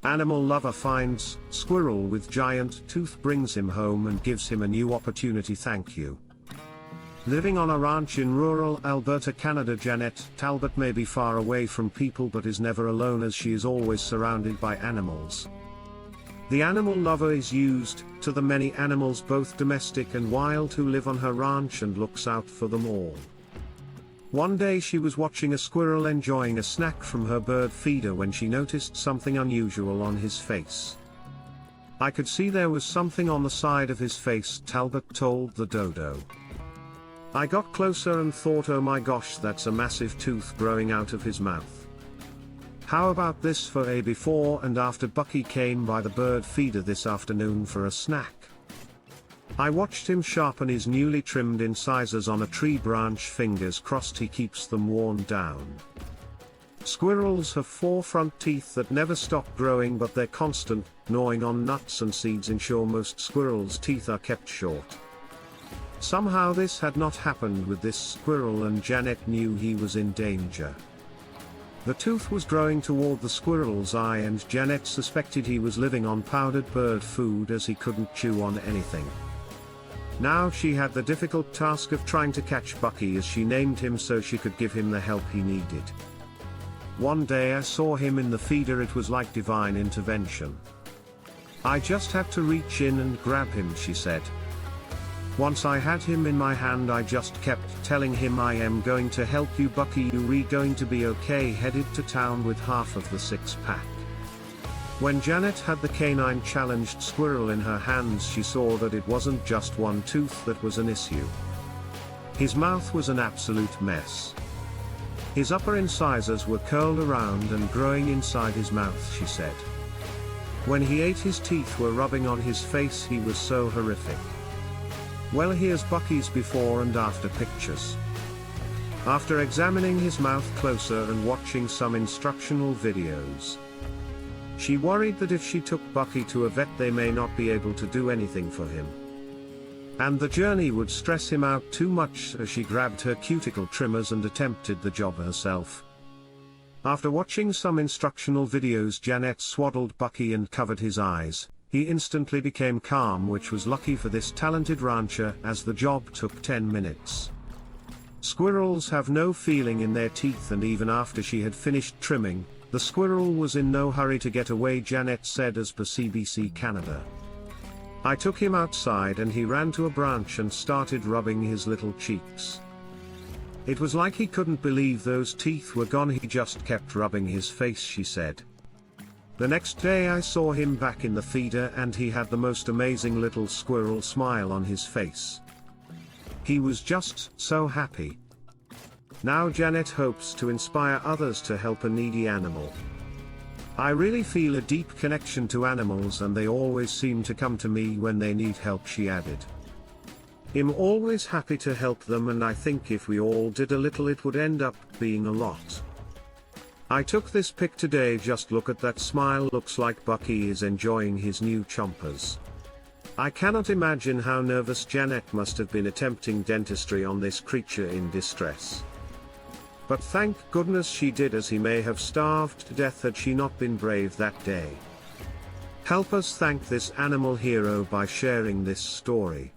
Animal lover finds squirrel with giant tooth, brings him home and gives him a new opportunity. Thank you. Living on a ranch in rural Alberta, Canada, Jeanette Talbot may be far away from people but is never alone, as she is always surrounded by animals. The animal lover is used to the many animals, both domestic and wild, who live on her ranch and looks out for them all. One day she was watching a squirrel enjoying a snack from her bird feeder when she noticed something unusual on his face. "I could see there was something on the side of his face," Talbot told the dodo. "I got closer and thought, oh my gosh, that's a massive tooth growing out of his mouth. How about this for a before and after? Bucky came by the bird feeder this afternoon for a snack. I watched him sharpen his newly trimmed incisors on a tree branch. Fingers crossed he keeps them worn down." Squirrels have 4 front teeth that never stop growing, but their constant gnawing on nuts and seeds ensure most squirrels' teeth are kept short. Somehow this had not happened with this squirrel, and Jeanette knew he was in danger. The tooth was growing toward the squirrel's eye, and Jeanette suspected he was living on powdered bird food, as he couldn't chew on anything. Now she had the difficult task of trying to catch Bucky, as she named him, so she could give him the help he needed. "One day I saw him in the feeder. It was like divine intervention. I just had to reach in and grab him," she said. "Once I had him in my hand, I just kept telling him, I am going to help you, Bucky, you're going to be okay." Headed to town with half of the 6-pack. When Jeanette had the canine challenged squirrel in her hands, she saw that it wasn't just one tooth that was an issue. His mouth was an absolute mess. His upper incisors were curled around and growing inside his mouth, she said. When he ate, his teeth were rubbing on his face. He was so horrific. Well, here's Bucky's before and after pictures. After examining his mouth closer and watching some instructional videos, she worried that if she took Bucky to a vet, they may not be able to do anything for him, and the journey would stress him out too much, as she grabbed her cuticle trimmers and attempted the job herself. After watching some instructional videos, Jeanette swaddled Bucky and covered his eyes. He instantly became calm, which was lucky for this talented rancher, as the job took 10 minutes. Squirrels have no feeling in their teeth, and even after she had finished trimming, the squirrel was in no hurry to get away, Jeanette said, as per CBC Canada. "I took him outside and he ran to a branch and started rubbing his little cheeks. It was like he couldn't believe those teeth were gone. He just kept rubbing his face," she said. "The next day I saw him back in the feeder and he had the most amazing little squirrel smile on his face. He was just so happy." Now Jeanette hopes to inspire others to help a needy animal. "I really feel a deep connection to animals, and they always seem to come to me when they need help," she added. "I'm always happy to help them, and I think if we all did a little, it would end up being a lot. I took this pic today. Just look at that smile. Looks like Bucky is enjoying his new chompers. I cannot imagine how nervous Jeanette must have been attempting dentistry on this creature in distress. But thank goodness she did, as he may have starved to death had she not been brave that day. Help us thank this animal hero by sharing this story.